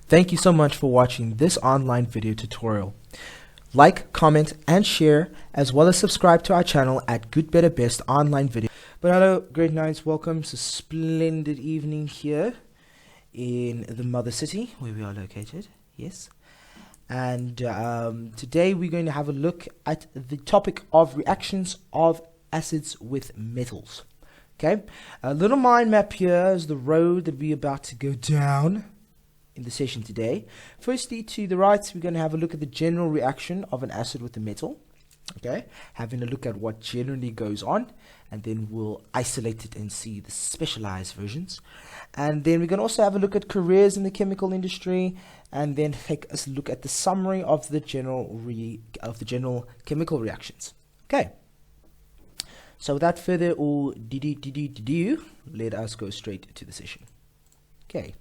Thank you so much for watching this online video tutorial. Like, comment, and share, as well as subscribe to our channel at Good Better Best Online Video. But hello, great nights, welcome to a splendid evening here in the Mother City, where we are located, yes. And today we're going to have a look at the topic of reactions of acids with metals. Okay, a little mind map here is the road that we're about to go down in the session today. Firstly, to the right, we're going to have a look at the general reaction of an acid with a metal. Okay, having a look at what generally goes on, and then we'll isolate it and see the specialized versions. And then we're going to also have a look at careers in the chemical industry, and then take a look at the summary of the general chemical reactions. Okay. So without further ado, let us go straight to the session. Okay,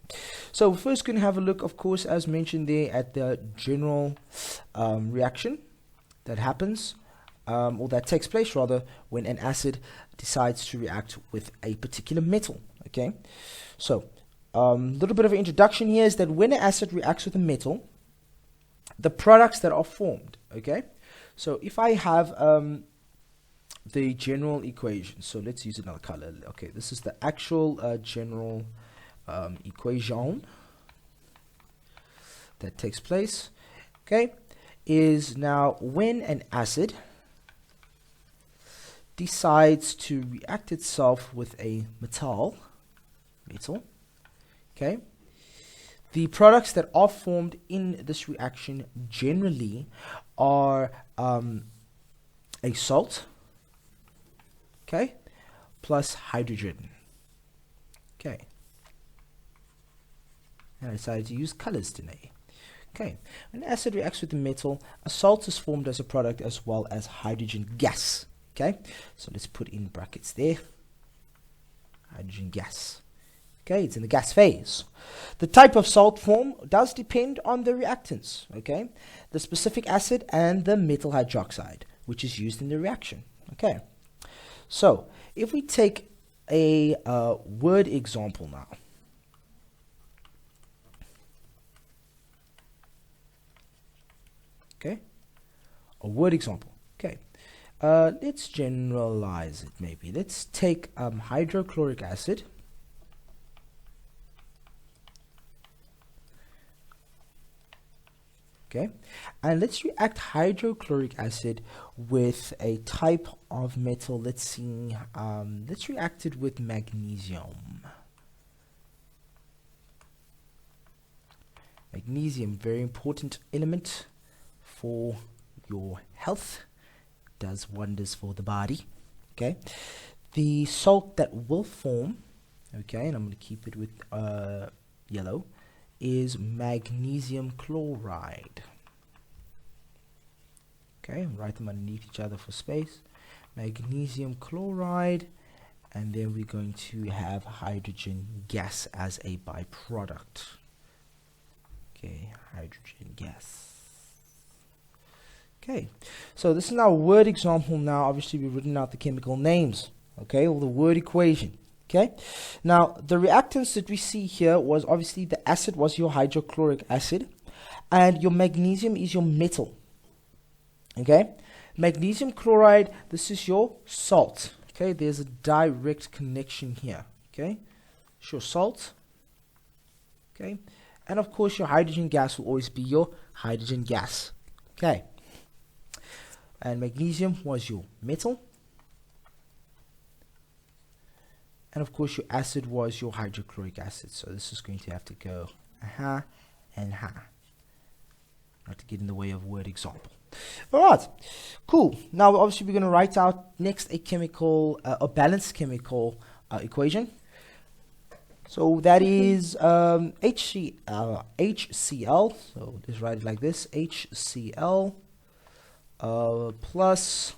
so we're first going to have a look, of course, as mentioned there, at the general reaction that happens, or that takes place rather, when an acid decides to react with a particular metal. Okay, so a little bit of an introduction here is that when an acid reacts with a metal, the products that are formed, okay, so if I have the general equation, so let's use another color. Okay, this is the actual general equation that takes place, okay, is now when an acid decides to react itself with a metal, okay, the products that are formed in this reaction generally are a salt, okay, plus hydrogen. Okay, and I decided to use colors today. Okay, when an acid reacts with a metal, a salt is formed as a product as well as hydrogen gas. Okay, so let's put in brackets there. Hydrogen gas. Okay, it's in the gas phase. The type of salt form does depend on the reactants. Okay, the specific acid and the metal hydroxide, which is used in the reaction. Okay, so if we take a word example now. Okay, a word example. Okay, let's generalize it maybe. Let's take hydrochloric acid. Okay, and let's react hydrochloric acid with a type of metal. Let's see, let's react it with magnesium. Magnesium, very important element for your health, does wonders for the body. Okay, the salt that will form, okay, and I'm going to keep it with yellow, is magnesium chloride. Okay, write them underneath each other for space. Magnesium chloride, and then we're going to have hydrogen gas as a byproduct. Okay, hydrogen gas. Okay, so this is now a word example. Now obviously we've written out the chemical names, okay, or the word equation. Okay, now the reactants that we see here was obviously the acid was your hydrochloric acid, and your magnesium is your metal. Okay, magnesium chloride, this is your salt. Okay, there's a direct connection here. Okay, it's your salt. Okay, and of course your hydrogen gas will always be your hydrogen gas. Okay, and magnesium was your metal. And of course your acid was your hydrochloric acid. So this is going to have to go and not to get in the way of word example. Alright, cool. Now obviously we're going to write out next a chemical, a balanced chemical equation. So that is HCl. So let's write it like this: HCl plus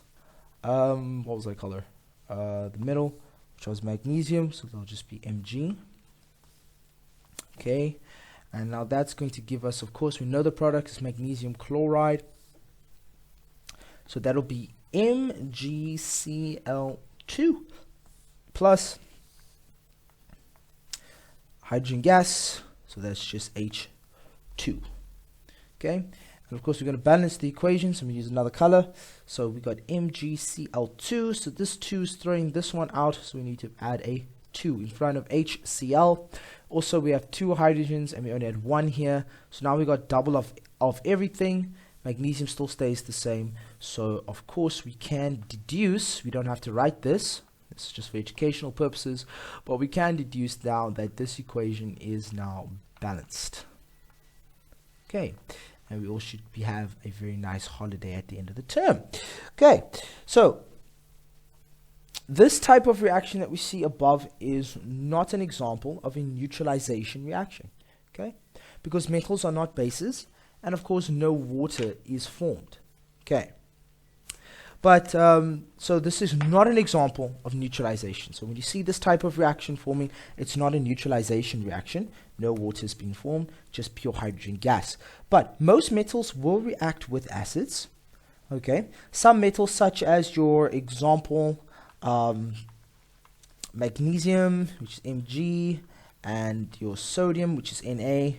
what was that color? The middle, which was magnesium, so that'll just be Mg. Okay, and now that's going to give us, of course, we know the product is magnesium chloride, so that'll be MgCl2 plus hydrogen gas, so that's just H 2. Okay, and of course we're going to balance the equation, so we use another color. So we got MgCl2, so this 2 is throwing this one out, so we need to add a 2 in front of HCl. Also we have 2 hydrogens and we only had 1 here, so now we got double of everything. Magnesium still stays the same, so of course we can deduce, we don't have to write this, this is just for educational purposes, but we can deduce now that this equation is now balanced. Okay, and we all should have a very nice holiday at the end of the term. Okay, so this type of reaction that we see above is not an example of a neutralization reaction, okay, because metals are not bases, and of course no water is formed. Okay, but so this is not an example of neutralization. So when you see this type of reaction forming, it's not a neutralization reaction. No water is being formed, just pure hydrogen gas. But most metals will react with acids. Okay, some metals such as your example magnesium, which is Mg, and your sodium, which is Na,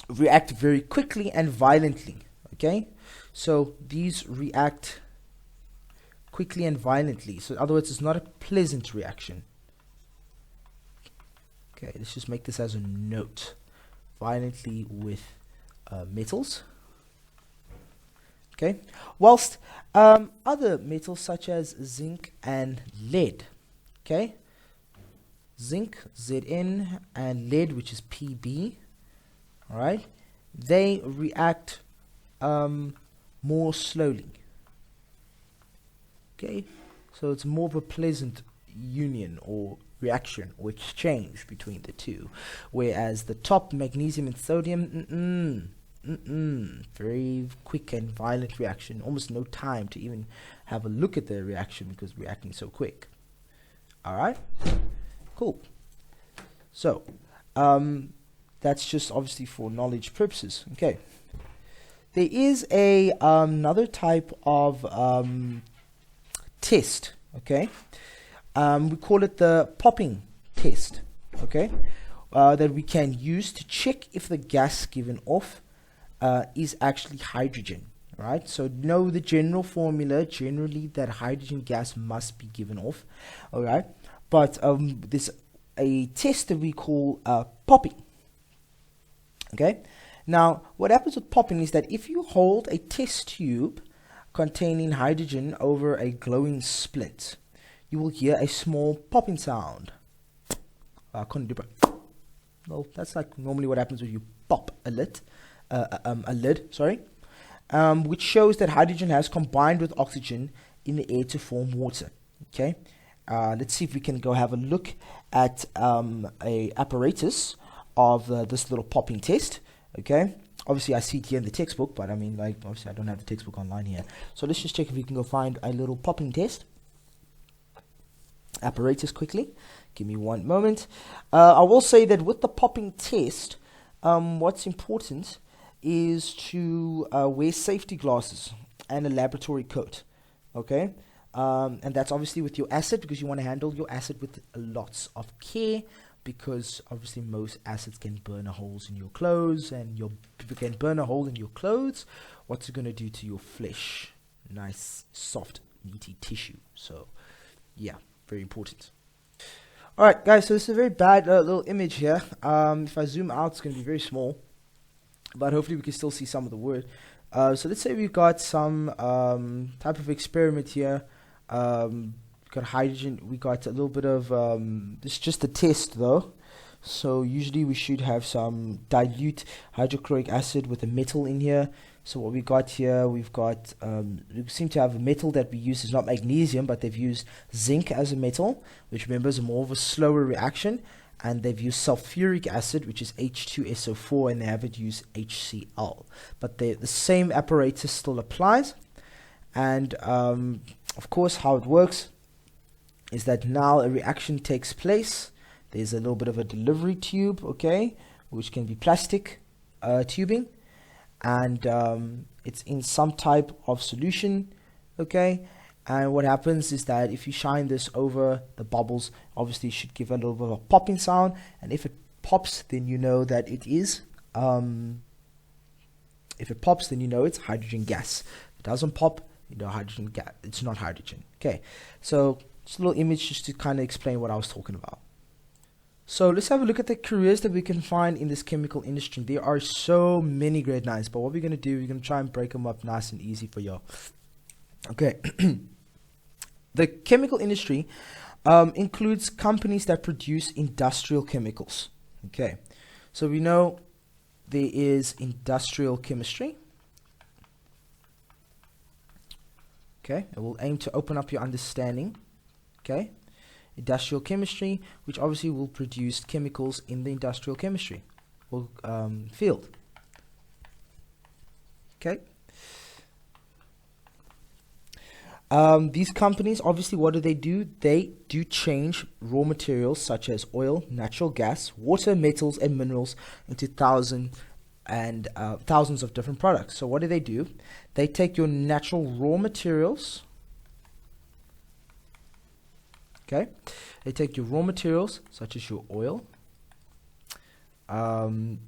react very quickly and violently. Okay, so these react quickly and violently. So in other words, it's not a pleasant reaction. Okay, let's just make this as a note. Violently with metals. Okay, whilst other metals such as zinc and lead, okay, zinc, Zn, and lead, which is Pb, all right, they react more slowly. Okay, so it's more of a pleasant union or reaction or exchange between the two, whereas the top, magnesium and sodium, very quick and violent reaction, almost no time to even have a look at the reaction because we're reacting so quick. All right, cool. So that's just obviously for knowledge purposes. Okay, there is a another type of test. Okay, we call it the popping test. Okay, that we can use to check if the gas given off is actually hydrogen, right? So know the general formula, generally that hydrogen gas must be given off, all right? But there's a test that we call popping, okay? Now, what happens with popping is that if you hold a test tube containing hydrogen over a glowing splint, you will hear a small popping sound. I couldn't do it. Well, that's like normally what happens when you pop a lid. Which shows that hydrogen has combined with oxygen in the air to form water. Okay, let's see if we can go have a look at a apparatus of this little popping test. Okay, obviously I see it here in the textbook, but I mean, like, obviously I don't have the textbook online here. So let's just check if we can go find a little popping test apparatus quickly. Give me one moment. I will say that with the popping test, what's important is to wear safety glasses and a laboratory coat, okay? And that's obviously with your acid, because you want to handle your acid with lots of care, because obviously most acids can burn holes in your clothes, and if you can burn a hole in your clothes, what's it going to do to your flesh? Nice, soft, meaty tissue. So, yeah, very important. Alright guys, so this is a very bad little image here. If I zoom out, it's going to be very small, but hopefully we can still see some of the word. So let's say we've got some type of experiment here. We've got hydrogen, we got a little bit of, this is just a test though. So usually we should have some dilute hydrochloric acid with a metal in here. So what we got here, we've got, we seem to have a metal that we use is not magnesium, but they've used zinc as a metal, which remember is more of a slower reaction. And they've used sulfuric acid, which is H2SO4, and they haven't used HCl. But the same apparatus still applies. And of course, how it works is that now a reaction takes place. There's a little bit of a delivery tube, okay, which can be plastic tubing. And it's in some type of solution, okay, and what happens is that if you shine this over the bubbles, obviously it should give a little bit of a popping sound, and if it pops, then you know that it is, if it pops, then you know it's hydrogen gas. If it doesn't pop, you know hydrogen gas, it's not hydrogen. Okay, so just a little image just to kind of explain what I was talking about. So let's have a look at the careers that we can find in this chemical industry. There are so many grade 9s, but what we're going to do, we're going to try and break them up nice and easy for y'all. Okay. The chemical industry includes companies that produce industrial chemicals. Okay. So we know there is industrial chemistry. Okay. It will aim to open up your understanding. Okay. Industrial chemistry, which obviously will produce chemicals in the industrial chemistry field. Okay. These companies, obviously, what do? They do change raw materials such as oil, natural gas, water, metals, and minerals into thousands of different products. So what do? They take your natural raw materials. Okay, they take your raw materials such as your oil, did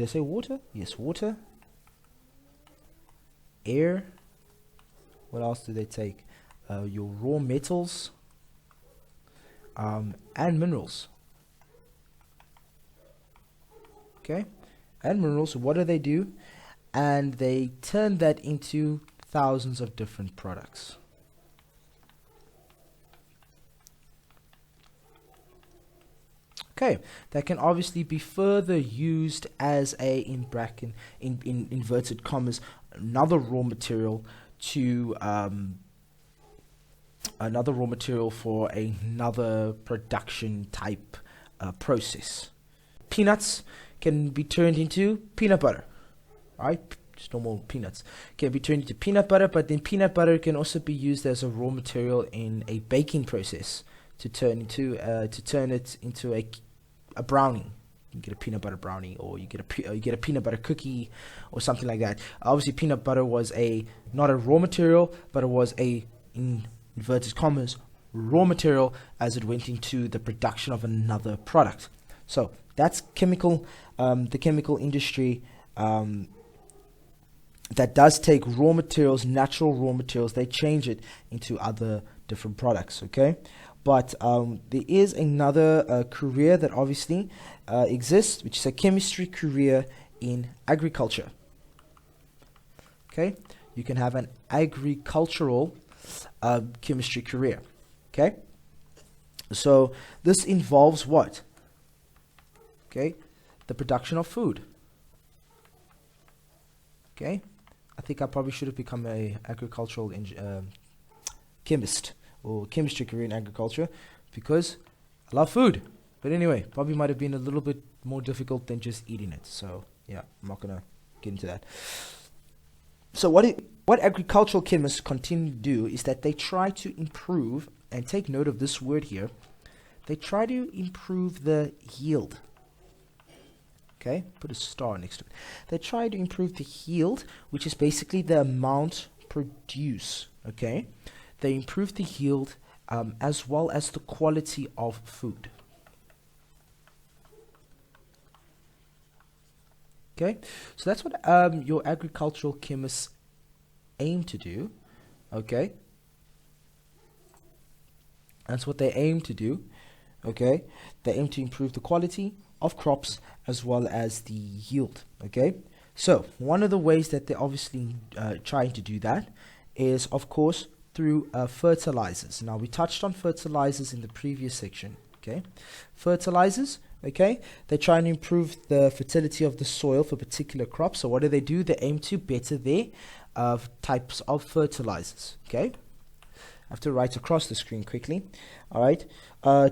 I say water? Yes, water, air. What else do they take? Your raw metals, and minerals. Okay, and minerals. What do? And they turn that into thousands of different products. Okay, that can obviously be further used as a, in inverted commas, another raw material to for another production type process. Peanuts can be turned into peanut butter, right? Just normal peanuts can be turned into peanut butter, but then peanut butter can also be used as a raw material in a baking process to turn it into a brownie. You get a peanut butter brownie, or you get a peanut butter cookie, or something like that. Obviously, peanut butter was not a raw material, but it was a, in inverted commas, raw material as it went into the production of another product. So that's the chemical industry that does take raw materials, natural raw materials, they change it into other different products. Okay. But there is another career that obviously exists, which is a chemistry career in agriculture. Okay, you can have an agricultural chemistry career. Okay, so this involves what? Okay, the production of food. Okay, I think I probably should have become a agricultural chemist, or chemistry career in agriculture, because I love food. But anyway, probably might have been a little bit more difficult than just eating it. So yeah, I'm not gonna get into that. So what agricultural chemists continue to do is that they try to improve, and take note of this word here, they try to improve the yield. Okay, put a star next to it. They try to improve the yield, which is basically the amount produced. Okay, they improve the yield as well as the quality of food. Okay, so that's what your agricultural chemists aim to do. Okay, that's what they aim to do. Okay, they aim to improve the quality of crops as well as the yield. Okay, so one of the ways that they're obviously trying to do that is, of course, through fertilizers. Now, we touched on fertilizers in the previous section. Okay, fertilizers. Okay, they try and improve the fertility of the soil for particular crops. So what do? They aim to better their types of fertilizers. Okay, I have to write across the screen quickly. All right.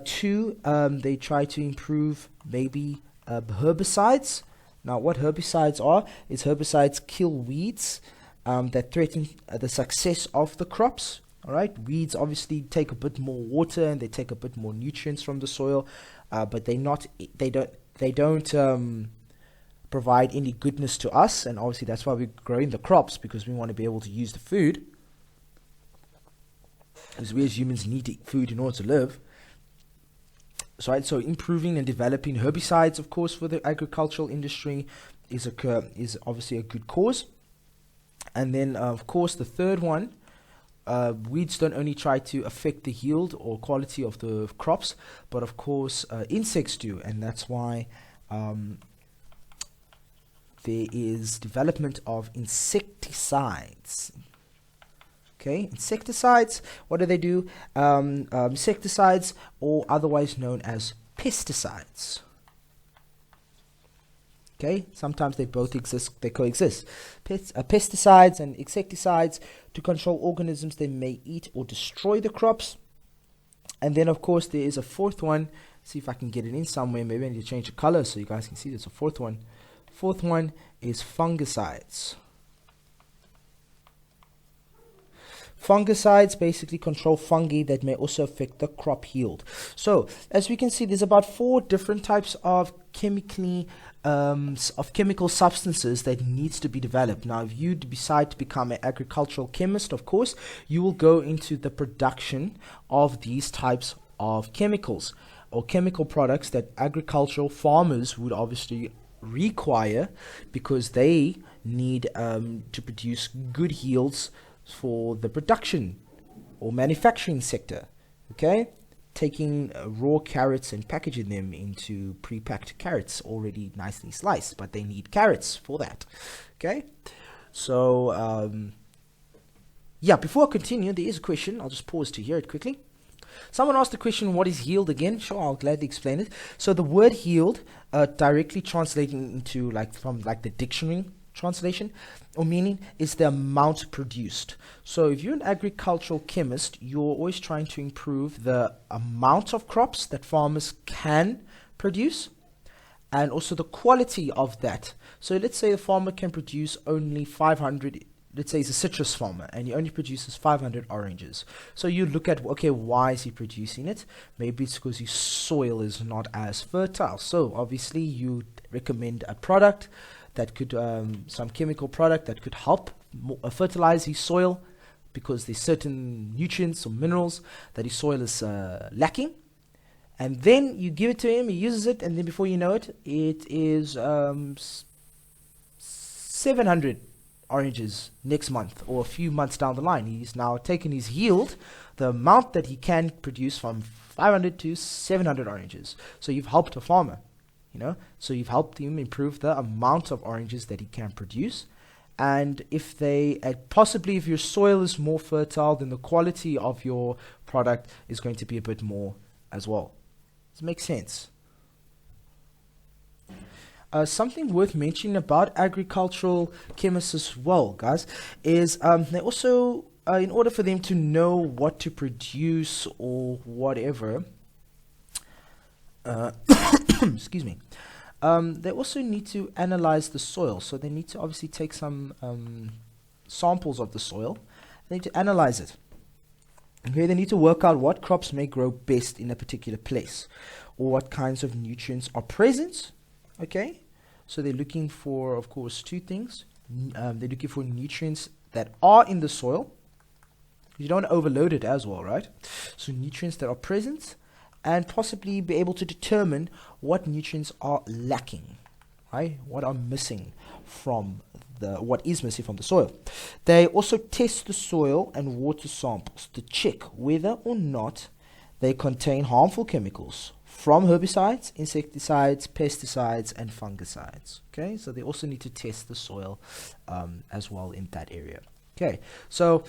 Two, they try to improve maybe herbicides. Now, what herbicides are is herbicides kill weeds that threaten the success of the crops. All right, weeds obviously take a bit more water and they take a bit more nutrients from the soil, but they don't provide any goodness to us. And obviously, that's why we're growing the crops, because we want to be able to use the food, because we as humans need to eat food in order to live. So improving and developing herbicides, of course, for the agricultural industry is obviously a good cause. And then, of course, the third one, weeds don't only try to affect the yield or quality of the crops, but of course, insects do, and that's why there is development of insecticides. Okay, insecticides, what do they do? Insecticides, or otherwise known as pesticides. Okay, sometimes they both exist, they coexist. Pesticides and insecticides to control organisms that may eat or destroy the crops. And then, of course, there is a fourth one. See if I can get it in somewhere. Maybe I need to change the color so you guys can see there's a fourth one. Fourth one is fungicides. Fungicides basically control fungi that may also affect the crop yield. So, as we can see, there's about 4 different types of chemical substances that needs to be developed. Now, if you decide to become an agricultural chemist, of course, you will go into the production of these types of chemicals or chemical products that agricultural farmers would obviously require because they need to produce good yields for the production or manufacturing sector. Okay, taking raw carrots and packaging them into pre-packed carrots already nicely sliced, but they need carrots for that. Okay, so yeah, before I continue, there is a question. I'll just pause to hear it quickly. Someone asked the question, what is yield again? Sure, I'll gladly explain it. So the word yield, directly translating into from the dictionary translation or meaning, is the amount produced. So if you're an agricultural chemist, you're always trying to improve the amount of crops that farmers can produce and also the quality of that. So let's say a farmer can produce only 500. Let's say he's a citrus farmer and he only produces 500 oranges. So you look at, okay, why is he producing it? Maybe it's because his soil is not as fertile. So obviously you recommend a product that could, some chemical product that could help fertilize his soil because there's certain nutrients or minerals that his soil is lacking. And then you give it to him, he uses it, and then before you know it, it is 700 oranges next month or a few months down the line. He's now taken his yield, the amount that he can produce, from 500 to 700 oranges. So you've helped a farmer, so you've helped him improve the amount of oranges that he can produce. And if possibly if your soil is more fertile, then the quality of your product is going to be a bit more as well. Does it make sense? Something worth mentioning about agricultural chemists as well, guys, is they also, in order for them to know what to produce or whatever, excuse me, they also need to analyze the soil. So they need to obviously take some samples of the soil. They need to analyze it. Okay, they need to work out what crops may grow best in a particular place or what kinds of nutrients are present. Okay, so they're looking for, of course, 2 things. They're looking for nutrients that are in the soil. You don't want to overload it as well, right? So nutrients that are present, and possibly be able to determine what nutrients are lacking, right? What are missing from what is missing from the soil. They also test the soil and water samples to check whether or not they contain harmful chemicals from herbicides, insecticides, pesticides, and fungicides. Okay, so they also need to test the soil as well in that area. Okay, so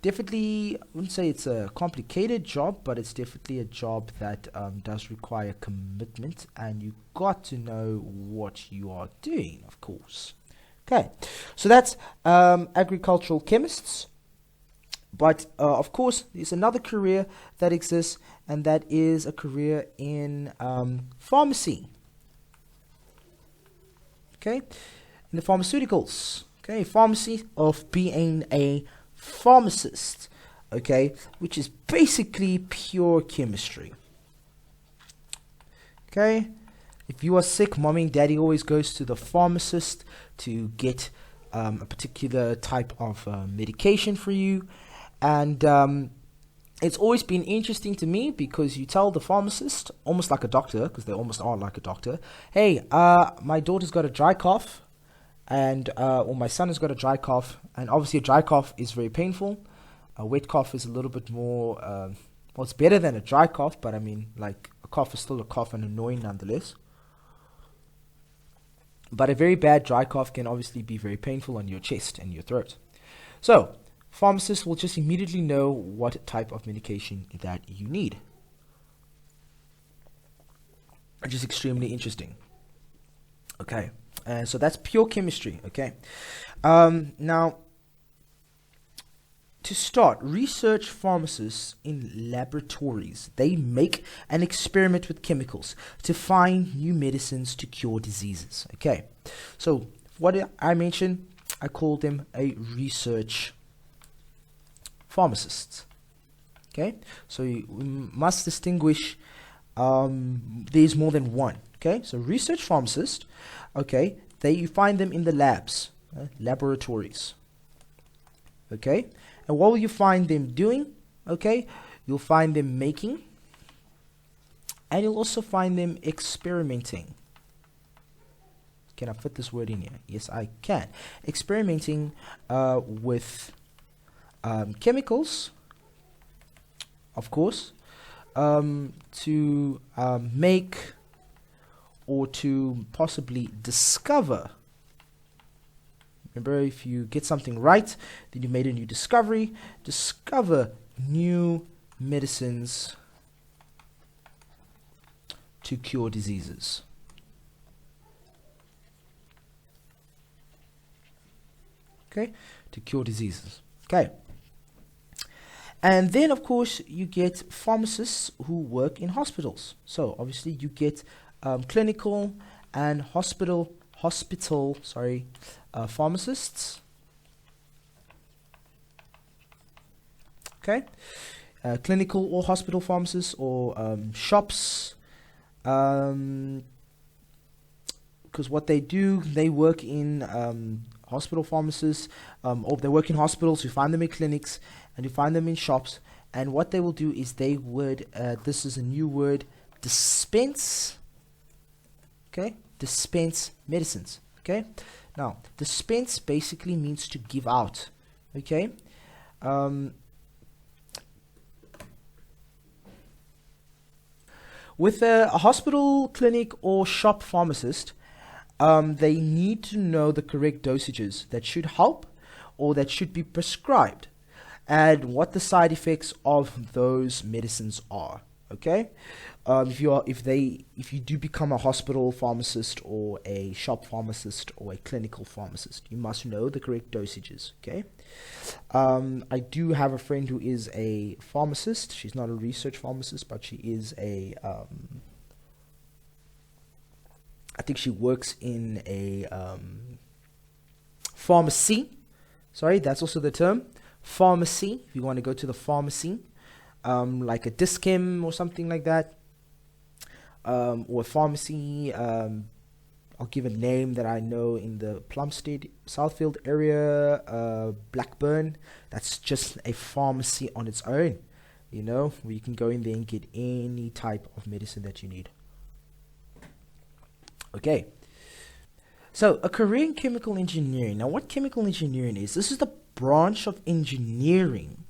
definitely, I wouldn't say it's a complicated job, but it's definitely a job that does require commitment, and you got to know what you are doing, of course. Okay, so that's agricultural chemists. But of course, there's another career that exists, and that is a career in pharmacy. Okay, in the pharmaceuticals. Okay, pharmacy, of being a pharmacist. Okay, which is basically pure chemistry. Okay, if you are sick, mommy and daddy always goes to the pharmacist to get a particular type of medication for you. And It's always been interesting to me because you tell the pharmacist, almost like a doctor, because they almost are like a doctor, hey, my daughter's got a dry cough, and or my son has got a dry cough, and obviously a dry cough is very painful. A wet cough is a little bit more, well, it's better than a dry cough, but I mean, like, a cough is still a cough and annoying nonetheless. But a very bad dry cough can obviously be very painful on your chest and your throat. So, pharmacists will just immediately know what type of medication that you need, which is extremely interesting. Okay, so that's pure chemistry. Okay, now to start, research pharmacists in laboratories, they make an experiment with chemicals to find new medicines to cure diseases. Okay, so what I mentioned, I call them a research pharmacists. Okay, so we must distinguish, there's more than one. Okay, so research pharmacist, okay, you find them in the labs, laboratories. Okay, and what will you find them doing? Okay, you'll find them making, and you'll also find them experimenting. Can I fit this word in here? Yes, I can. Experimenting with chemicals, of course, to make or to possibly discover. Remember, if you get something right, then you made a new discovery. Discover new medicines to cure diseases. Okay, to cure diseases. Okay. And then, of course, you get pharmacists who work in hospitals. So, obviously, you get clinical and hospital pharmacists. Okay, clinical or hospital pharmacists, or shops. Because what they do, they work in hospital pharmacists, or they work in hospitals. You find them in clinics, and you find them in shops. And what they will do is they would, this is a new word, dispense. Okay, dispense medicines. Okay, now dispense basically means to give out. Okay, with a hospital, clinic, or shop pharmacist, they need to know the correct dosages that should help or that should be prescribed, and what the side effects of those medicines are. Okay, if you do become a hospital pharmacist or a shop pharmacist or a clinical pharmacist, you must know the correct dosages. Okay, I do have a friend who is a pharmacist. She's not a research pharmacist, but she is a I think she works in a pharmacy. Sorry, that's also the term, pharmacy. If you want to go to the pharmacy, like a Dis-Chem or something like that, or a pharmacy. I'll give a name that I know in the Plumstead, Southfield area, Blackburn. That's just a pharmacy on its own, where you can go in there and get any type of medicine that you need. Okay, so a career in chemical engineering. Now, what chemical engineering is, this is the branch of engineering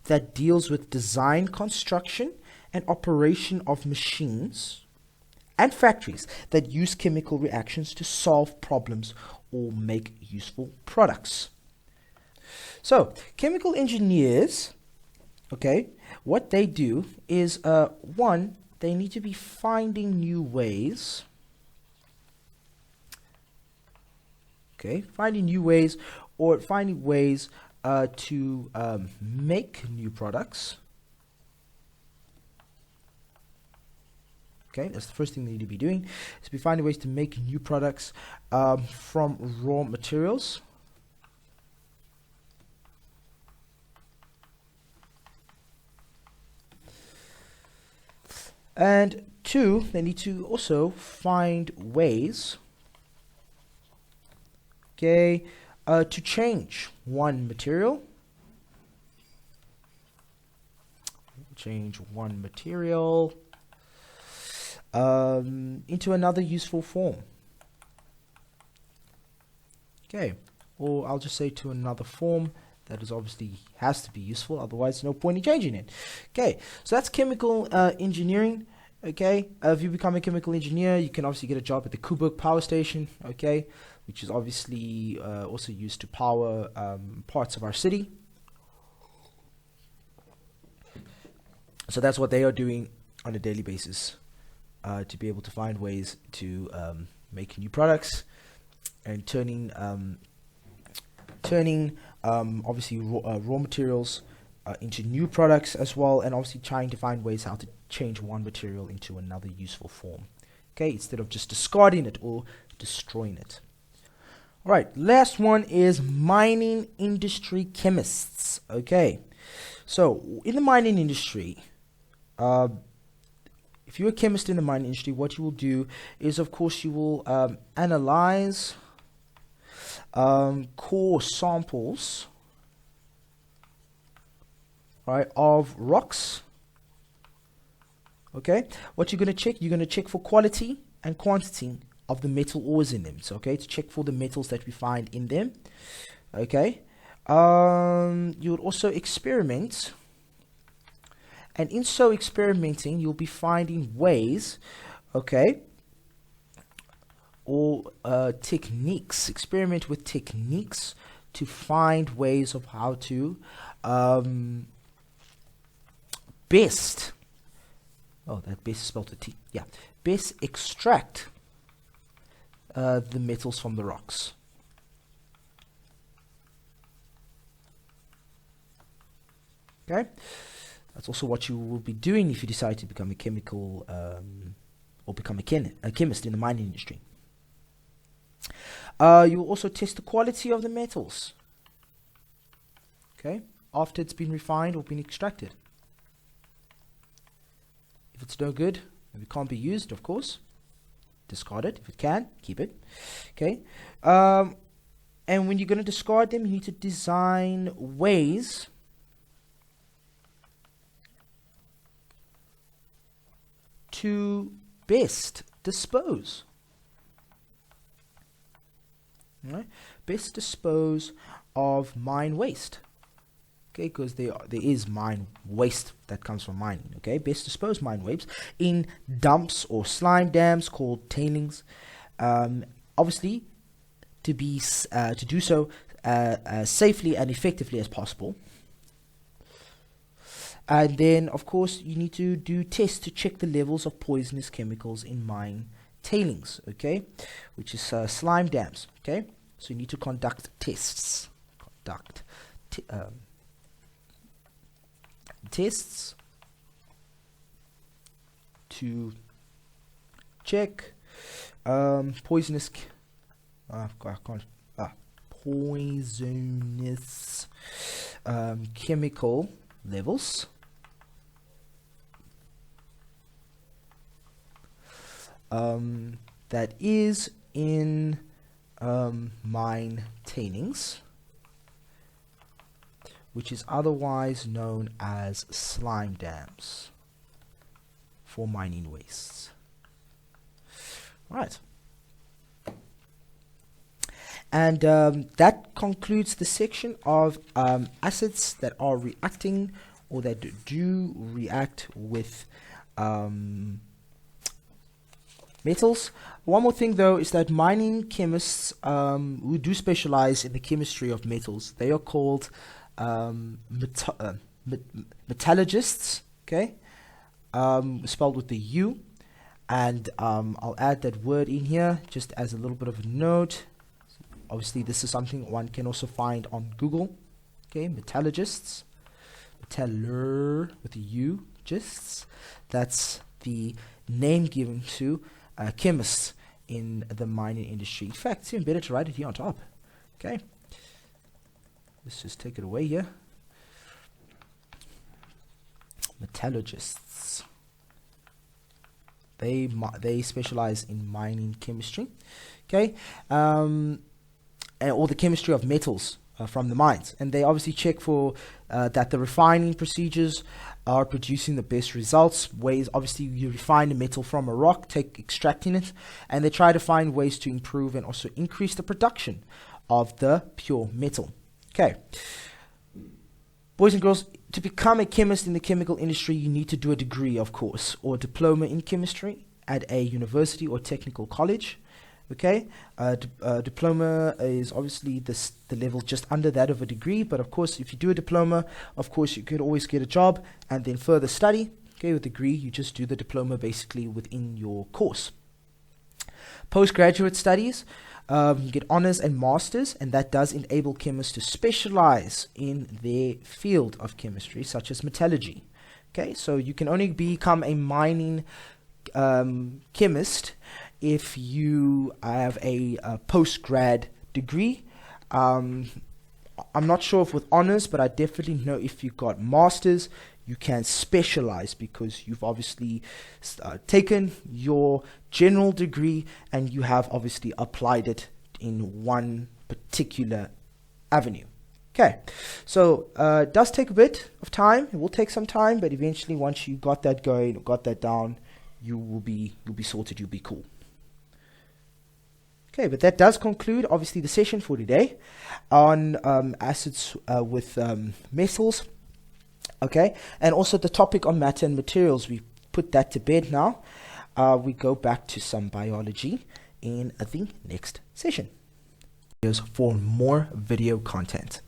that deals with design, construction, and operation of machines and factories that use chemical reactions to solve problems or make useful products. So, chemical engineers, okay, what they do is, one, they need to be finding new ways. Okay, finding new ways, or finding ways to make new products. Okay, that's the first thing they need to be doing, is to be finding ways to make new products from raw materials. And two, they need to also find ways, okay, to change one material change one material into another useful form. Okay, or I'll just say to another form that is obviously has to be useful, otherwise no point in changing it. Okay, so that's chemical engineering. Okay, if you become a chemical engineer, you can obviously get a job at the Koeberg Power Station, okay, which is obviously also used to power parts of our city. So that's what they are doing on a daily basis, to be able to find ways to make new products and turning obviously raw materials into new products as well, and obviously trying to find ways how to change one material into another useful form, okay, instead of just discarding it or destroying it. All right, last one is mining industry chemists. Okay, so in the mining industry, if you're a chemist in the mining industry, what you will do is, of course, you will analyze core samples, right, of rocks. Okay, what you're going to check? You're going to check for quality and quantity of the metal ores in them. So, okay, to check for the metals that we find in them. Okay, you would also experiment, and in so experimenting, you'll be finding ways, okay, or techniques. Experiment with techniques to find ways of how to best. Oh, that best is spelled with T. Yeah, best extract the metals from the rocks. Okay, that's also what you will be doing if you decide to become a chemical or become a chemist in the mining industry. You will also test the quality of the metals, okay, after it's been refined or been extracted. If it's no good, if it can't be used, of course, discard it. If it can, keep it. Okay. And when you're going to discard them, you need to design ways to best dispose. Right? Best dispose of mine waste. Okay, because there is mine waste that comes from mining. Okay, best dispose mine waste in dumps or slime dams called tailings. Obviously, to do so safely and effectively as possible. And then, of course, you need to do tests to check the levels of poisonous chemicals in mine tailings. Okay, which is slime dams. Okay, so you need to conduct tests. Tests to check poisonous chemical levels that is in mine tailings, which is otherwise known as slime dams for mining wastes. Right. And that concludes the section of acids that are reacting or that do react with metals. One more thing though is that mining chemists who do specialize in the chemistry of metals, they are called metallurgists, okay, spelled with the U, and I'll add that word in here just as a little bit of a note. Obviously this is something one can also find on Google. Okay, metallurgists, metallur with the U, gists. That's the name given to chemists in the mining industry. In fact, it's even better to write it here on top. Okay, let's just take it away here. Metallurgists. They specialize in mining chemistry. Okay, or the chemistry of metals. from the mines, and they obviously check for that the refining procedures are producing the best results. Ways, obviously, you refine the metal from a rock, extracting it, and they try to find ways to improve and also increase the production of the pure metal. Okay, boys and girls, to become a chemist in the chemical industry, you need to do a degree, of course, or diploma in chemistry at a university or technical college. Okay, diploma is obviously the level just under that of a degree, but of course, if you do a diploma, of course, you could always get a job and then further study. Okay, with degree, you just do the diploma basically within your course. Postgraduate studies, you get honors and masters, and that does enable chemists to specialize in their field of chemistry, such as metallurgy. Okay, so you can only become a mining chemist if you have a post-grad degree. I'm not sure if with honors, but I definitely know if you've got masters, you can specialize because you've obviously taken your general degree and you have obviously applied it in one particular avenue. Okay, so it does take a bit of time. It will take some time, but eventually once you got that going, got that down, you'll be sorted, you'll be cool. Okay, but that does conclude obviously the session for today on acids with metals. Okay, and also the topic on matter and materials, we put that to bed now. We go back to some biology in the next session. For more video content.